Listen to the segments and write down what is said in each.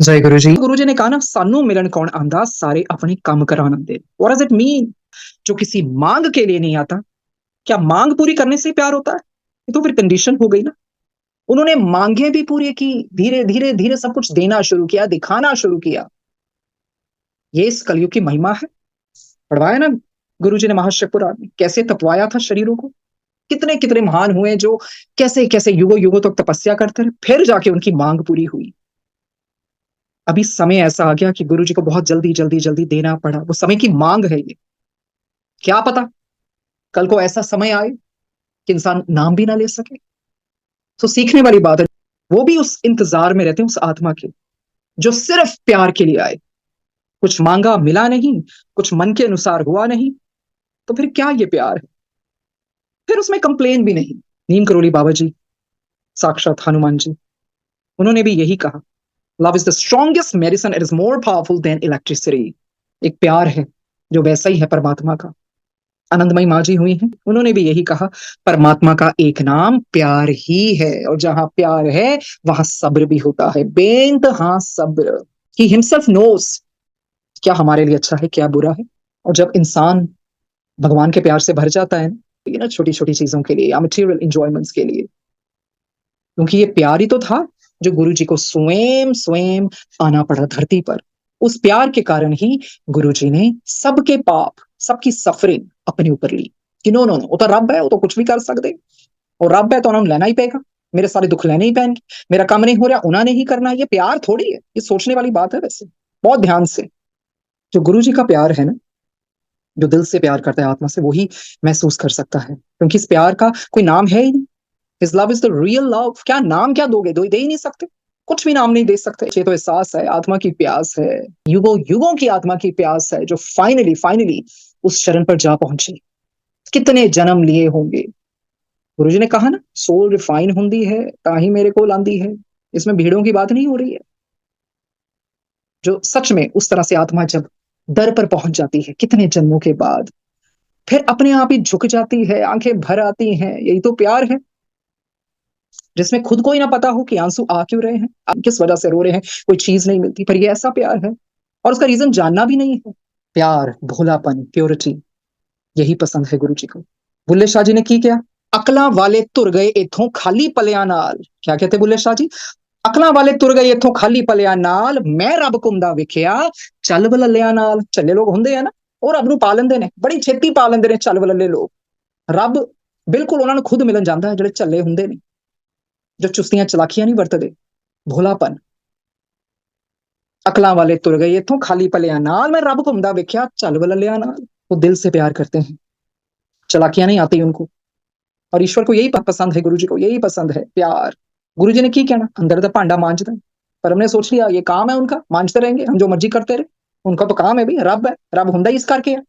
जय गुरु जी ने कहा ना सानू मिलन कौन आंदा सारे अपने काम कराना दे। What does it mean? जो किसी मांग के लिए नहीं आता, क्या मांग पूरी करने से प्यार होता है? ये तो फिर कंडीशन हो गई ना। उन्होंने मांगे भी पूरी की, धीरे धीरे धीरे सब कुछ देना शुरू किया, दिखाना शुरू किया। ये इस कलयुग की महिमा है। पढ़वाया ना गुरु जी ने महाशिवपुराण में, कैसे तपवाया था शरीरों को। कितने कितने महान हुए जो कैसे कैसे युगों युगों तक तपस्या करते रहे, फिर जाके उनकी मांग पूरी हुई। अभी समय ऐसा आ गया कि गुरु जी को बहुत जल्दी जल्दी जल्दी देना पड़ा, वो समय की मांग है ये। क्या पता कल को ऐसा समय आए कि इंसान नाम भी ना ले सके। तो सीखने वाली बात है। वो भी उस इंतजार में रहते हैं, उस आत्मा के जो सिर्फ प्यार के लिए आए। कुछ मांगा मिला नहीं, कुछ मन के अनुसार हुआ नहीं, तो फिर क्या ये प्यार है? फिर उसमें कंप्लेन भी नहीं। नीम करोली बाबा जी, साक्षात हनुमान जी, उन्होंने भी यही कहा, love is the strongest medicine, it is more powerful than electricity. एक प्यार है जो वैसा ही है परमात्मा का। आनंदमयी माँ जी हुई हैं, उन्होंने भी यही कहा, परमात्मा का एक नाम प्यार ही है, और जहां प्यार है वहां सब्र भी होता है, बेइंतहा सब्र। ही हिमसेल्फ नोस क्या हमारे लिए अच्छा है, क्या बुरा है। और जब इंसान भगवान के प्यार से भर जाता है ना, छोटी छोटी चीजों के लिए या मटेरियल इंजॉयमेंट्स के लिए, क्योंकि ये प्यार ही तो था जो गुरु जी को स्वयं स्वयं आना पड़ा धरती पर। उस प्यार के कारण ही गुरु जी ने सबके पाप, सबकी सफरिंग अपने ऊपर ली कि नो नो नो, वो तो रब है, वो तो कुछ भी कर सकते, और रब है तो उन्होंने लेना ही पेगा, मेरे सारे दुख लेने ही पैणगे, मेरा काम नहीं हो रहा उन्होंने ही करना है। ये प्यार थोड़ी है, ये सोचने वाली बात है। वैसे बहुत ध्यान से, जो गुरु जी का प्यार है ना, जो दिल से प्यार करता है आत्मा से, वही महसूस कर सकता है, क्योंकि इस प्यार का कोई नाम है ही नहीं। His love is the real love। क्या नाम क्या दोगे, दे ही नहीं सकते, कुछ भी नाम नहीं दे सकते। ये तो एहसास है, आत्मा की प्यास है, युगों युगों की आत्मा की प्यास है, जो फाइनली फाइनली उस चरण पर जा पहुंची। कितने जन्म लिए होंगे। गुरुजी ने कहा ना, सोल रिफाइन होती है ताही मेरे को लांदी है। इसमें भीड़ों की बात नहीं हो रही है। जो सच में उस तरह से आत्मा जब दर पर पहुंच जाती है कितने जन्मों के बाद, फिर अपने आप ही झुक जाती है, आंखें भर आती हैं। यही तो प्यार है, जिसमें खुद को ही ना पता हो कि आंसू आ क्यों रहे हैं, आप किस वजह से रो रहे हैं, कोई चीज नहीं मिलती, पर ये ऐसा प्यार है और उसका रीजन जानना भी नहीं है। प्यार, भोलापन, प्योरिटी, यही पसंद है गुरु जी को। बुल्ले शाह जी ने की क्या? अकला वाले तुर गए इथों खाली पलिया नाल। क्या कहते बुल्ले शाह जी? अकला वाले तुर गए इथों खाली पलिया नाल, मैं रब कुंदा विखिया चल बललिया नाल। चले लोग होंगे है ना, और रब नूं पा लेंदे ने, बड़ी छेती पा लेंदे ने चल बलले लोग। रब बिल्कुल उन्होंने खुद मिलन जाता है, ਜਿਹੜੇ ਚੱਲੇ ਹੁੰਦੇ ਨੇ, जो चुस्तियां चलाकियां नहीं वरतदे। भोलापन। अकलां वाले तुर गए इथों खाली पलिया नाल, मैं रब घूमदा वेख्या चल बललिया नाल। वो दिल से प्यार करते हैं, चलाकियां नहीं आती उनको। और ईश्वर को यही पसंद है, गुरु जी को यही पसंद है, प्यार। गुरु जी ने की कहना, अंदर का भांडा मांजते हैं, पर हमने सोच लिया ये काम है उनका, मांजते रहेंगे हम, जो मर्जी करते रहे। उनका तो काम है भाई, रब है, रब हुंदा ही इस करके है।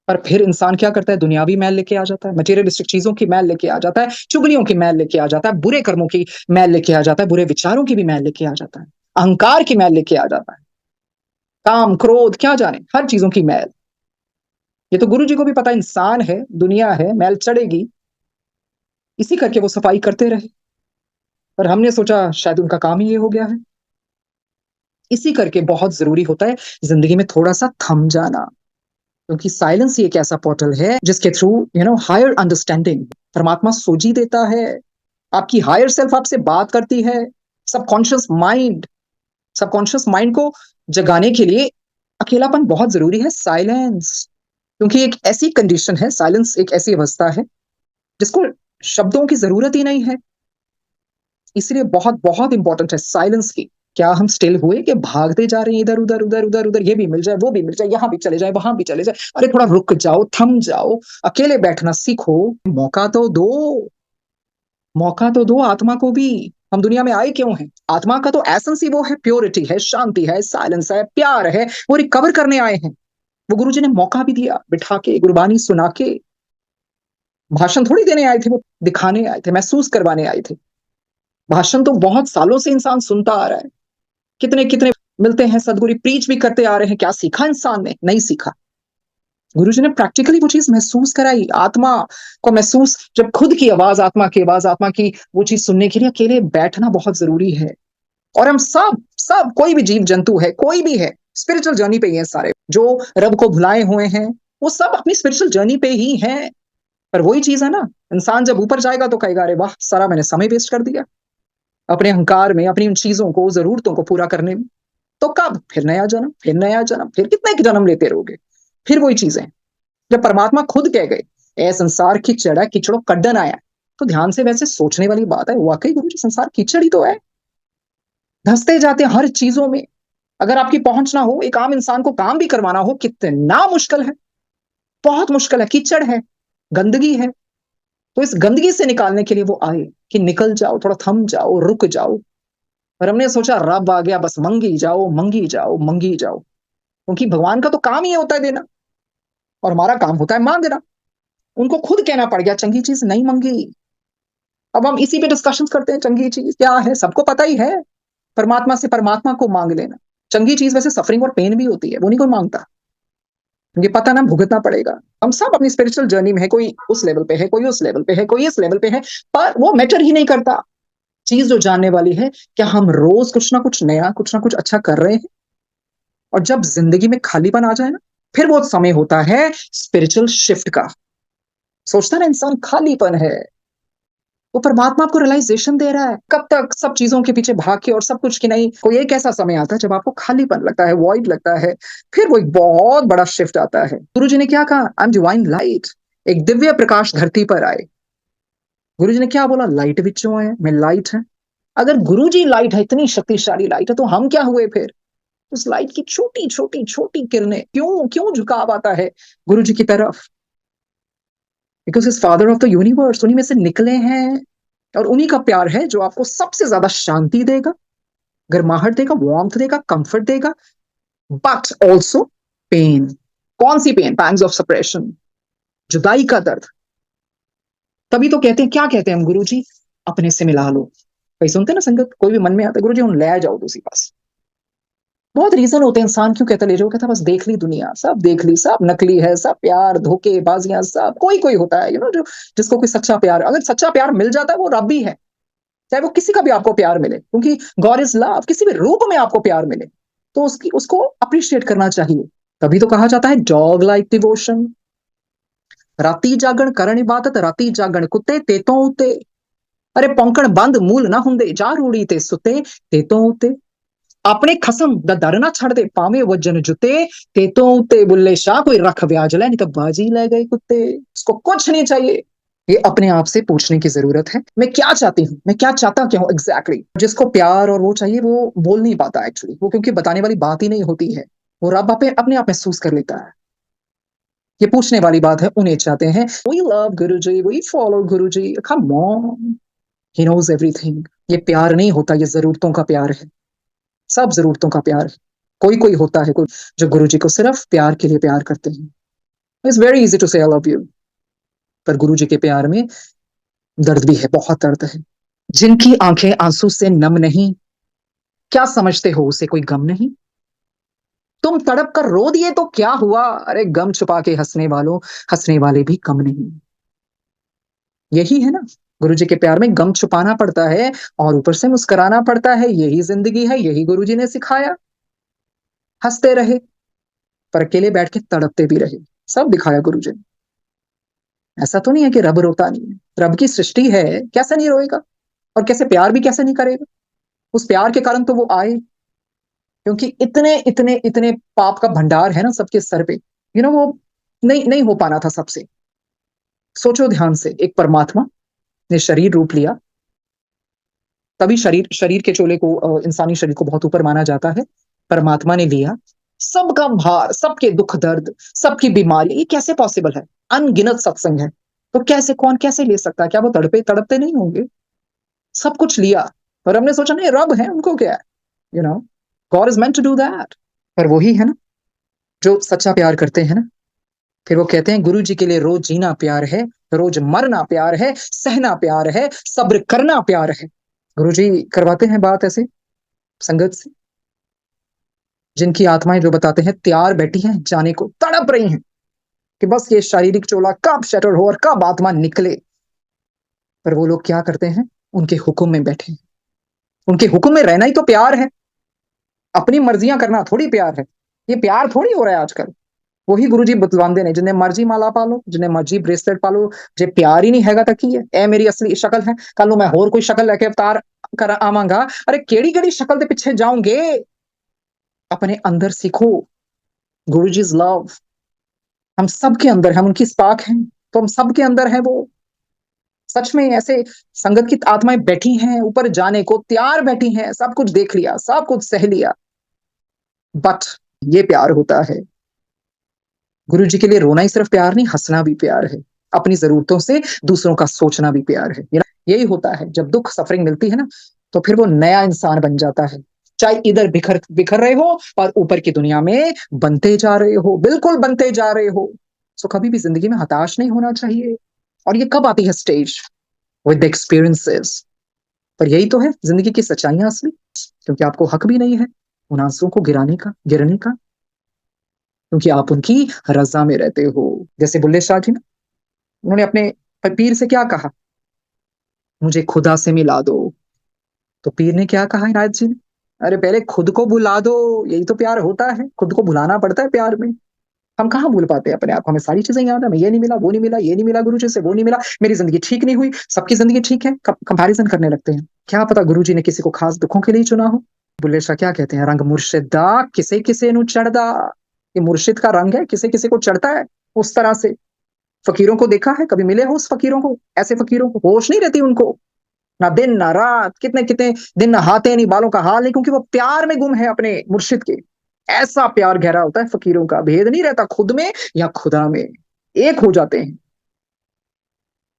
पर फिर इंसान क्या करता है, दुनियावी मैल लेके आ जाता है, मटेरियलिस्टिक चीजों की मैल लेके आ जाता है, चुगलियों की मैल लेके आ जाता है, बुरे कर्मों की मैल लेके आ जाता है, बुरे विचारों की भी मैल लेके आ जाता है, अहंकार की मैल लेके आ जाता है, काम क्रोध क्या जाने, हर चीजों की मैल। ये तो गुरु जी को भी पता, इंसान है, दुनिया है, मैल चढ़ेगी, इसी करके वो सफाई करते रहे। पर हमने सोचा शायद उनका काम ही ये हो गया है। इसी करके बहुत जरूरी होता है जिंदगी में थोड़ा सा थम जाना, क्योंकि साइलेंस ही एक ऐसा पोर्टल है जिसके थ्रू हायर अंडरस्टैंडिंग परमात्मा सोजी देता है। आपकी हायर सेल्फ आपसे बात करती है। सबकॉन्शियस माइंड, सबकॉन्शियस माइंड को जगाने के लिए अकेलापन बहुत जरूरी है, साइलेंस। क्योंकि एक ऐसी कंडीशन है, साइलेंस एक ऐसी अवस्था है जिसको शब्दों की जरूरत ही नहीं है। इसलिए बहुत बहुत इंपॉर्टेंट है साइलेंस की। क्या हम स्टिल हुए कि भागते जा रहे हैं इधर उधर उधर उधर उधर, ये भी मिल जाए वो भी मिल जाए, यहां भी चले जाए वहां भी चले जाए। अरे थोड़ा रुक जाओ, थम जाओ, अकेले बैठना सीखो, मौका तो दो, मौका तो दो आत्मा को भी। हम दुनिया में आए क्यों हैं? आत्मा का तो एसेंस ही वो है, प्योरिटी है, शांति है, साइलेंस है, प्यार है, वो रिकवर करने आए हैं। वो गुरु जी ने मौका भी दिया, बिठा के गुरबानी सुना के। भाषण थोड़ी देने आए थे, वो दिखाने आए थे, महसूस करवाने आए थे। भाषण तो बहुत सालों से इंसान सुनता आ रहा है, कितने कितने मिलते हैं सदगुरु, प्रीच भी करते आ रहे हैं। क्या सीखा इंसान ने? नहीं सीखा। गुरु जी ने प्रैक्टिकली वो चीज महसूस कराई, आत्मा को महसूस। जब खुद की आवाज, आत्मा की आवाज, आत्मा की वो चीज सुनने के लिए अकेले बैठना बहुत जरूरी है। और हम सब सब कोई भी जीव जंतु है, कोई भी है, स्पिरिचुअल जर्नी पे ही है सारे। जो रब को भुलाए हुए हैं, वो सब अपनी स्पिरिचुअल जर्नी पे ही हैं। पर वही चीज है ना, इंसान जब ऊपर जाएगा तो कहेगा अरे वाह, सारा मैंने समय वेस्ट कर दिया अपने अहंकार में, अपनी उन चीजों को, जरूरतों को पूरा करने में। तो कब? फिर नया जन्म, फिर नया जन्म, फिर कितने जन्म लेते रहोगे? फिर वही चीजें। जब परमात्मा खुद कह गए, ए संसार कीचड़ है, कीचड़ों कड्डन आया, तो ध्यान से वैसे सोचने वाली बात है, वाकई गुरु जी संसार कीचड़ ही तो है। धंसते जाते हैं हर चीजों में। अगर आपकी पहुंच ना हो, एक आम इंसान को काम भी करवाना हो, कितना मुश्किल है, बहुत मुश्किल है, कीचड़ है, गंदगी है। तो इस गंदगी से निकालने के लिए वो आए कि निकल जाओ, थोड़ा थम जाओ, रुक जाओ। और हमने सोचा रब आ गया, बस मंगी जाओ, मंगी जाओ, मंगी जाओ, क्योंकि भगवान का तो काम ही होता है देना, और हमारा काम होता है मांगना। उनको खुद कहना पड़ गया चंगी चीज नहीं मंगी। अब हम इसी पे डिस्कशन करते हैं, चंगी चीज क्या है, सबको पता ही है। परमात्मा से परमात्मा को मांग लेना। चंगी चीज वैसे सफरिंग और पेन भी होती है, वो नहीं कोई मांगता, क्योंकि पता ना भुगतना पड़ेगा। हम सब अपनी स्पिरिचुअल जर्नी में है, कोई उस लेवल पे है, कोई उस लेवल पे है, कोई इस लेवल पे है, पर वो मैटर ही नहीं करता। चीज जो जानने वाली है, क्या हम रोज कुछ ना कुछ नया, कुछ ना कुछ अच्छा कर रहे हैं? और जब जिंदगी में खालीपन आ जाए ना, फिर वो समय होता है स्पिरिचुअल शिफ्ट का। सोचता है ना इंसान खालीपन है, वो परमात्मा आपको रियलाइजेशन दे रहा है। कब तक सब चीजों के पीछे भाग के और सब कुछ की नहीं, कोई एक ऐसा समय आता है जब आपको खालीपन लगता है, वॉइड लगता है, फिर वो एक बहुत बड़ा शिफ्ट आता है। गुरु जी ने क्या कहा? I am divine light. एक दिव्य प्रकाश धरती पर आए। गुरु जी ने क्या बोला? लाइट विचों है, मैं लाइट है। अगर गुरु जी लाइट है, इतनी शक्तिशाली लाइट है, तो हम क्या हुए फिर? उस लाइट की छोटी छोटी छोटी किरणें, क्यों क्यों झुकाव आता है गुरु जी की तरफ? Because is father of the universe, उन्हीं में से निकले हैं। और उन्हीं का प्यार है जो आपको सबसे ज्यादा शांति देगा, गर्माहट देगा, वार्मथ देगा, कंफर्ट देगा, बट ऑल्सो पेन। कौन सी पेन? पैंग्स ऑफ सेपरेशन, जुदाई का दर्द। तभी तो कहते हैं, क्या कहते हैं हम गुरु जी? अपने से मिला लो। कहीं सुनते ना संगत, कोई भी मन में आता है गुरु जी ले जाओ दूसरी पास। बहुत रीजन होते हैं, इंसान क्यों कहता ले जाओ, कहता बस देख ली दुनिया, सब देख ली, सब नकली है, सब प्यार धोखे बाजियां, सब कोई कोई होता है जो जिसको कोई सच्चा प्यार, अगर सच्चा प्यार मिल जाता है वो रब भी है। चाहे वो किसी का भी आपको प्यार मिले, क्योंकि गॉड इज लव, किसी भी रूप में आपको प्यार मिले तो उसको अप्रिशिएट करना चाहिए। तभी तो कहा जाता है डॉग लाइक डिवोशन। राती जागण करण इबादत, राती जागण कुत्ते तेतों उते। अरे पौंकण बंद मूल ना हुंदे, जा रूड़ी ते सुते तेतों उते। अपने खसम दा दर ना छड़ दे, पावे वजन जुते तेतों उते। बुल्ले शाह कोई रख ब्याज ले, नहीं तो बाजी ले गए कुत्ते। उसको कुछ नहीं चाहिए। ये अपने आप से पूछने की जरूरत है, मैं क्या चाहती हूँ, मैं क्या चाहता क्या हूँ एग्जैक्टली exactly। जिसको प्यार और वो चाहिए, वो बोल नहीं पाता एक्चुअली, वो क्योंकि बताने वाली बात ही नहीं होती है। वो रब अपने आप महसूस कर लेता है। ये पूछने वाली बात है, उन्हें चाहते हैं we love Guru ji, we follow Guru ji, come on, he knows everything. ये प्यार नहीं होता, ये जरूरतों का प्यार है, सब जरूरतों का प्यार है। कोई कोई होता है कोई जो गुरु जी को सिर्फ प्यार के लिए प्यार करते हैं। इट्स वेरी इजी टू से आई लव यू, पर गुरु जी के प्यार में दर्द भी है, बहुत दर्द है। जिनकी आंखें आंसू से नम नहीं, क्या समझते हो उसे कोई गम नहीं? तुम तड़प कर रो दिए तो क्या हुआ, अरे गम छुपा के हंसने वालों, हंसने वाले भी कम नहीं। यही है ना, गुरु जी के प्यार में गम छुपाना पड़ता है और ऊपर से मुस्कुराना पड़ता है। यही जिंदगी है, यही गुरु जी ने सिखाया। हंसते रहे पर अकेले बैठ के तड़पते भी रहे, सब दिखाया गुरु जी ने। ऐसा तो नहीं है कि रब रोता नहीं है, रब की सृष्टि है, कैसे नहीं रोएगा? और कैसे प्यार भी कैसे नहीं करेगा? उस प्यार के कारण तो वो आए, क्योंकि इतने इतने इतने पाप का भंडार है ना सबके सर पे, वो नहीं नहीं हो पाना था सबसे। सोचो ध्यान से, एक परमात्मा ने शरीर रूप लिया, तभी शरीर शरीर के चोले को, इंसानी शरीर को बहुत ऊपर माना जाता है। परमात्मा ने लिया सबका भार, सबके दुख दर्द, सबकी बीमारी, ये कैसे पॉसिबल है? अनगिनत सत्संग है, तो कैसे, कौन कैसे ले सकता है? क्या वो तड़पे तड़पते नहीं होंगे? सब कुछ लिया, पर हमने सोचा नहीं रब है, उनको क्या है, you know God is meant to do that. पर वही है ना जो सच्चा प्यार करते हैं ना, फिर वो कहते हैं गुरु जी के लिए रोज जीना प्यार है, रोज मरना प्यार है, सहना प्यार है, सब्र करना प्यार है। गुरु जी करवाते हैं बात ऐसे संगत से, जिनकी आत्माएं जो बताते हैं तैयार बैठी हैं जाने को, तड़प रही हैं कि बस ये शारीरिक चोला कब शटर हो और कब आत्मा निकले। पर वो लोग क्या करते हैं? उनके हुक्म में बैठे हैं। उनके हुक्म में रहना ही तो प्यार है। अपनी मर्जियां करना थोड़ी प्यार है। ये प्यार थोड़ी हो रहा है आजकल। वही गुरुजी बतलांदे ने, जिन्हें मर्जी माला पालो, जिन्हें मर्जी ब्रेसलेट पालो, जे प्यार ही नहीं हैगा तो की है। ए मेरी असली शक्ल है, कल मैं होर कोई शक्ल लेके अवतार कर आवांगा। अरे केड़ी केड़ी शक्ल के पीछे जाऊंगे? अपने अंदर सीखो गुरुजी's लव। हम सबके अंदर, हम उनकी स्पार्क हैं, तो हम सबके अंदर है वो। सच में ऐसे संगत की आत्माएं बैठी हैं, ऊपर जाने को तैयार बैठी हैं, सब कुछ देख लिया, सब कुछ सह लिया, बट ये प्यार होता है। गुरु जी के लिए रोना ही सिर्फ प्यार नहीं, हंसना भी प्यार है। अपनी जरूरतों से दूसरों का सोचना भी प्यार है। यही होता है, जब दुख सफरिंग मिलती है ना, तो फिर वो नया इंसान बन जाता है। चाहे इधर बिखर बिखर रहे हो और ऊपर की दुनिया में बनते जा रहे हो, बिल्कुल बनते जा रहे हो। सो कभी भी जिंदगी में हताश नहीं होना चाहिए। और ये कब आती है स्टेज? With experiences. पर यही तो है जिंदगी की सच्चाइयां असली। क्योंकि आपको हक भी नहीं है उन आंसुओं को गिरने का, क्योंकि आप उनकी रजा में रहते हो। जैसे बुल्ले शाह जी ना, उन्होंने अपने पीर से क्या कहा? मुझे खुदा से मिला दो। तो पीर ने क्या कहा इनायत जी ने? अरे पहले खुद को भुला दो। यही तो प्यार होता है, खुद को भुलाना पड़ता है प्यार में। हम कहाँ भूल पाते हैं अपने आप को? हमें सारी चीजें याद है, हमें ये नहीं मिला, वो नहीं मिला, ये नहीं मिला गुरु जी से, वो नहीं मिला, मेरी जिंदगी ठीक नहीं हुई, सबकी जिंदगी ठीक है। कंपैरिजन करने लगते हैं। क्या पता गुरु जी ने किसी को खास दुखों के लिए चुना हो। बुल्ले शाह क्या कहते हैं? रंग मुर्शिदा किसे किसे नु चढ़दा। ये मुर्शिद का रंग है, किसे किसे को चढ़ता है। उस तरह से फकीरों को देखा है? कभी मिले हो उस फकीरों को? ऐसे फकीरों को होश नहीं रहती उनको, ना दिन ना रात, कितने कितने दिन नहाते नहीं, बालों का हाल नहीं, क्योंकि वो प्यार में गुम है अपने मुर्शिद के। ऐसा प्यार गहरा होता है फकीरों का, भेद नहीं रहता खुद में या खुदा में, एक हो जाते हैं।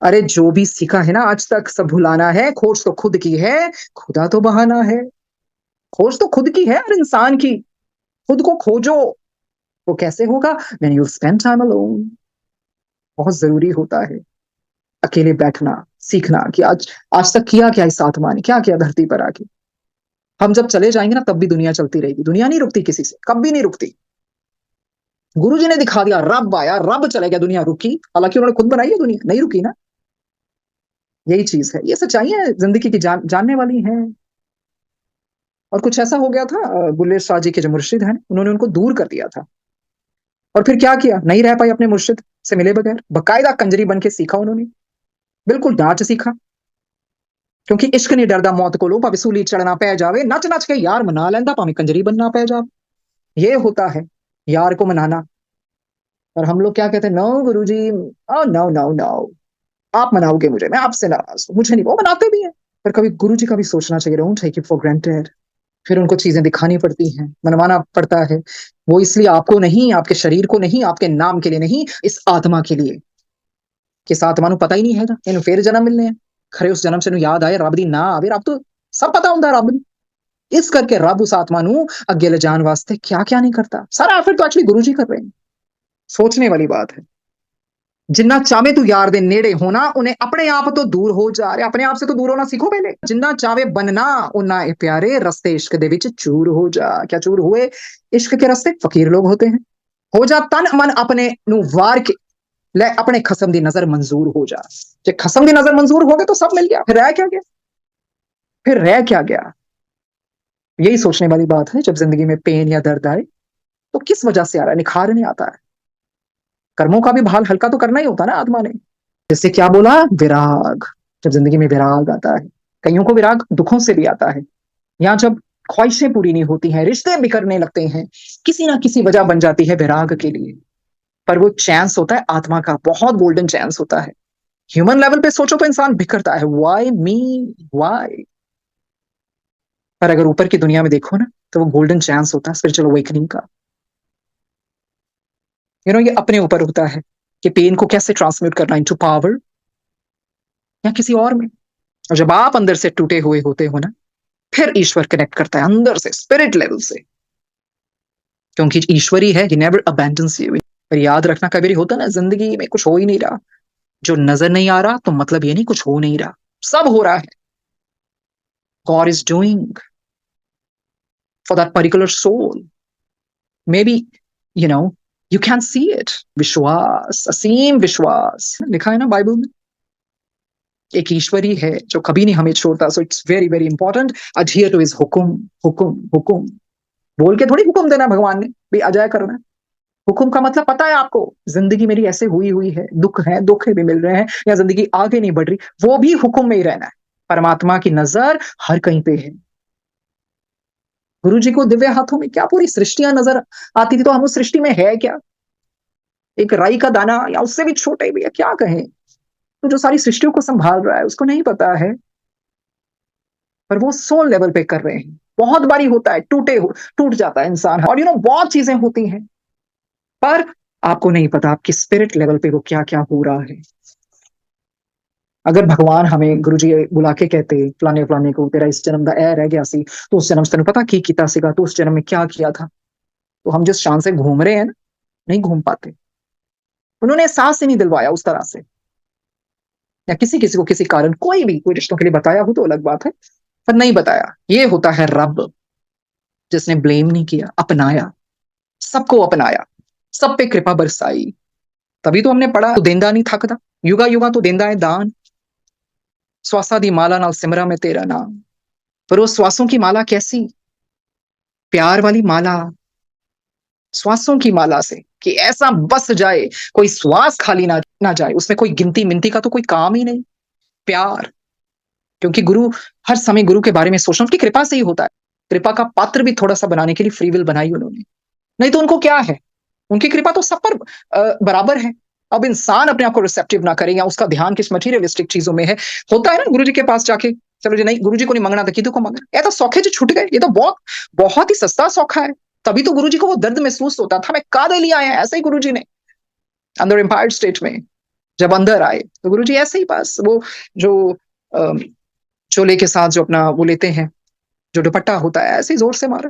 अरे जो भी सीखा है ना आज तक, सब भुलाना है। खोज तो खुद की है, खुदा तो बहाना है। खोज तो खुद की है हर इंसान की। खुद को खोजो। वो कैसे होगा? When you spend time alone. बहुत जरूरी होता है अकेले बैठना, सीखना कि आज आज तक किया क्या, इस आत्मा ने क्या किया धरती पर आके। हम जब चले जाएंगे ना, तब भी दुनिया चलती रहेगी। दुनिया नहीं रुकती किसी से, कभी नहीं रुकती। गुरु जी ने दिखा दिया, रब आया, रब चले गया, दुनिया रुकी। हालांकि उन्होंने खुद बनाई है, दुनिया नहीं रुकी ना। यही चीज है, ये सच्चाइयां जिंदगी की जानने वाली हैं। और कुछ ऐसा हो गया था, बुल्ले शाह जी के जो मुर्शिद हैं, उन्होंने उनको दूर कर दिया था। और फिर क्या किया? नहीं रह पाई अपने मुर्शिद से मिले बगैर, बकायदा कंजरी बन के सीखा उन्होंने। बिल्कुल नाच सीखा। क्योंकि इश्क नहीं डरदा मौत को, लो भावे सूली चढ़ना पै जावे, नच नच के यार मना लेंदा, भावे कंजरी बनना पै जावे। ये होता है यार को मनाना। और हम लोग क्या कहते हैं? नो गुरु जी, नो नो नो, आप मनाओगे मुझे, मैं आपसे नाराज हूं, मुझे नहीं। वो मनाते भी हैं, पर कभी गुरु जी का भी सोचना चाहिए, don't take it for granted. फिर उनको चीजें दिखानी पड़ती हैं, मनवाना पड़ता है। वो इसलिए आपको नहीं, आपके शरीर को नहीं, आपके नाम के लिए नहीं, इस आत्मा के लिए। कि इस आत्मा पता ही नहीं है इन फिर जन्म मिलने हैं। खरे उस जन्म से याद आए रब दी ना आवे, रब तो सब पता होंगे रब। इस करके रब उस आत्मा अगे ले जाने वास्ते क्या क्या नहीं करता। सारा एफर्ट तो एक्चुअली गुरु जी कर रहे हैं। सोचने वाली बात है। जिन्ना चाहे तू यार दे नेड़े होना, उन्हें अपने आप तो दूर हो जा रहे। अपने आप से तो दूर होना सीखो पहले। जिन्ना चाहे बनना, उन्ना प्यारे रस्ते इश्क दे विच चूर हो जा। क्या चूर हुए? इश्क के रस्ते फकीर लोग होते हैं। हो जा तन मन अपने नु वार के ले, अपने खसम दी नजर मंजूर हो जा। जे खसम दी नजर मंजूर हो गए तो सब मिल गया। फिर रह क्या गया? फिर रह क्या गया? यही सोचने वाली बात है। जब जिंदगी में पेन या दर्द आए, तो किस वजह से आ रहा है? निखार नहीं आता है। कर्मों का भी भाल हल्का तो करना ही होता है ना आत्मा ने। जैसे क्या बोला? विराग। जब जिंदगी में विराग आता है, कईयों को विराग दुखों से भी आता है। या जब ख्वाहिशें पूरी नहीं होती हैं, रिश्ते बिखरने लगते हैं, किसी ना किसी वजह बन जाती है विराग के लिए। पर वो चांस होता है आत्मा का, बहुत गोल्डन चांस होता है। ह्यूमन लेवल पे सोचो तो इंसान बिखरता है, वाई मी, वाई। पर अगर ऊपर की दुनिया में देखो ना, तो वो गोल्डन चांस होता है स्पिरिचुअल अवेकनिंग का। ये अपने ऊपर होता है कि पेन को कैसे ट्रांसम्यूट करना इनटू पावर या किसी और में। और जब आप अंदर से टूटे हुए होते हो ना, फिर ईश्वर कनेक्ट करता है अंदर से, स्पिरिट लेवल से। क्योंकि ईश्वरी है, ही नेवर अबैंडन्स यू। पर याद रखना, कभी होता ना जिंदगी में कुछ हो ही नहीं रहा, जो नजर नहीं आ रहा, तो मतलब ये नहीं कुछ हो नहीं रहा। सब हो रहा है। God is doing for that particular soul. Maybe you know you can see it. विश्वास, असीम विश्वास लिखा है ना बाइबल में। एक ईश्वरी है जो कभी नहीं हमें छोड़ता। So it's very very important, adhere to his हुक्म। हुक्म हुक्म बोल के थोड़ी हुक्म देना भगवान ने भी अजय करना है। हुक्म का मतलब पता है आपको, जिंदगी मेरी ऐसे हुई हुई है, दुख है भी मिल रहे हैं, या जिंदगी आगे नहीं बढ़ रही, वो भी हुक्म में ही रहना है। परमात्मा की नजर हर कहीं पे है। गुरु जी को दिव्य हाथों में क्या पूरी सृष्टियां नजर आती थी, तो हम उस सृष्टि में है क्या, एक राई का दाना या उससे भी छोटे भी, या क्या कहें। तो जो सारी सृष्टियों को संभाल रहा है उसको नहीं पता है, पर वो सोल लेवल पे कर रहे हैं। बहुत बारी होता है, टूट जाता है इंसान, और बहुत चीजें होती हैं, पर आपको नहीं पता आपकी स्पिरिट लेवल पे वो क्या क्या हो रहा है। अगर भगवान हमें गुरु जी बुला के कहते फलाने फलाने को तेरा इस जन्म का ए रह गया सी, तो उस जन्म से तेन पता की किया सीगा, तो उस जन्म में क्या किया था, तो हम जिस शान से घूम रहे हैं ना, नहीं घूम पाते। उन्होंने एहसास ही नहीं दिलवाया उस तरह से, या किसी किसी को किसी कारण कोई भी कोई रिश्तों के लिए बताया हो तो अलग बात है, पर नहीं बताया। ये होता है रब, जिसने ब्लेम नहीं किया, अपनाया, सबको अपनाया, सब पे कृपा बरसाई। तभी तो हमने पढ़ा, तो देंदा नहीं थकदा, युगा युगा तो देंदा है दान, श्वासा दी माला नाल सिमरा में तेरा नाम। पर वो श्वासों की माला कैसी, प्यार वाली माला, श्वासों की माला से कि ऐसा बस जाए, कोई श्वास खाली ना जाए, उसमें कोई गिनती मिनती का तो कोई काम ही नहीं। प्यार, क्योंकि गुरु हर समय गुरु के बारे में सोचना उनकी कृपा से ही होता है। कृपा का पात्र भी थोड़ा सा बनाने के लिए फ्री विल बनाई उन्होंने, नहीं तो उनको क्या है, उनकी कृपा तो सब पर बराबर है। अब इंसान अपने आप को रिसेप्टिव ना करे, या उसका ध्यान किस मटीरियलिस्टिक चीजों में है। होता है ना गुरु जी के पास जाके, चलो जी नहीं गुरु जी को नहीं मांगना था, कितु को मांगना, ये तो सौखे जो छूट गए, ये तो बहुत बहुत ही सस्ता सौखा है। तभी तो गुरु जी को वो दर्द महसूस होता था, मैं कादे लिया है, ऐसे ही गुरु जी ने अंदर एम्पायर स्टेट में जब अंदर आए, तो गुरु जी ऐसे ही बस वो जो चोले के साथ जो अपना वो लेते हैं, जो दुपट्टा होता है, ऐसे ही जोर से मारे।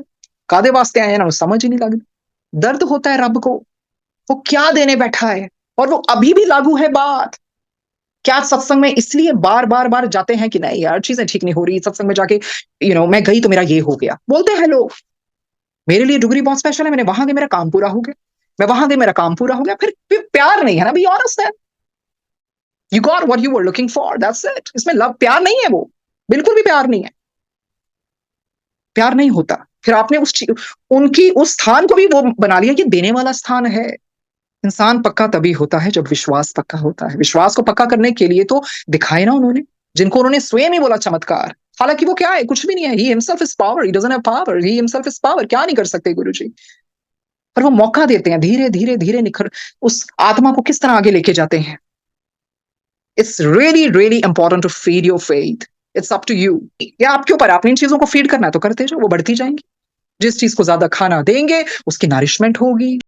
कादे वास्ते आए हैं ना, समझ ही नहीं लग रही। दर्द होता है रब को, वो क्या देने बैठा है, और वो अभी भी लागू है बात। क्या सत्संग में इसलिए बार बार बार जाते हैं कि नहीं यार चीजें ठीक नहीं हो रही, सत्संग में जाके मैं गई तो मेरा ये हो गया, बोलते हैं लोग। मेरे लिए डुगरी बहुत स्पेशल है, मैंने वहां गई मेरा काम पूरा हो गया, मैं वहां गई मेरा काम पूरा हो गया, फिर प्यार नहीं है ना, बी ऑनेस्ट है। You got what you were looking for, that's it. इसमें लव प्यार नहीं है, वो बिल्कुल भी प्यार नहीं है, प्यार नहीं होता। फिर आपने उनकी उस स्थान को भी वो बना लिया कि देने वाला स्थान है। इंसान पक्का तभी होता है जब विश्वास पक्का होता है। विश्वास को पक्का करने के लिए तो दिखाए ना उन्होंने, जिनको उन्होंने स्वयं ही बोला चमत्कार। हालांकि वो क्या है, कुछ भी नहीं है। He himself is power, he doesn't have power, he himself is power, क्या नहीं कर सकते गुरु जी। पर वो मौका देते हैं, धीरे धीरे धीरे निखर उस आत्मा को किस तरह आगे लेके जाते हैं। It's really really important to feed your faith. It's up to you, या आपके ऊपर। आपने इन चीजों को फीड करना है तो करते जाओ, वो बढ़ती जाएंगी। जिस चीज को ज्यादा खाना देंगे उसकी नरिशमेंट होगी।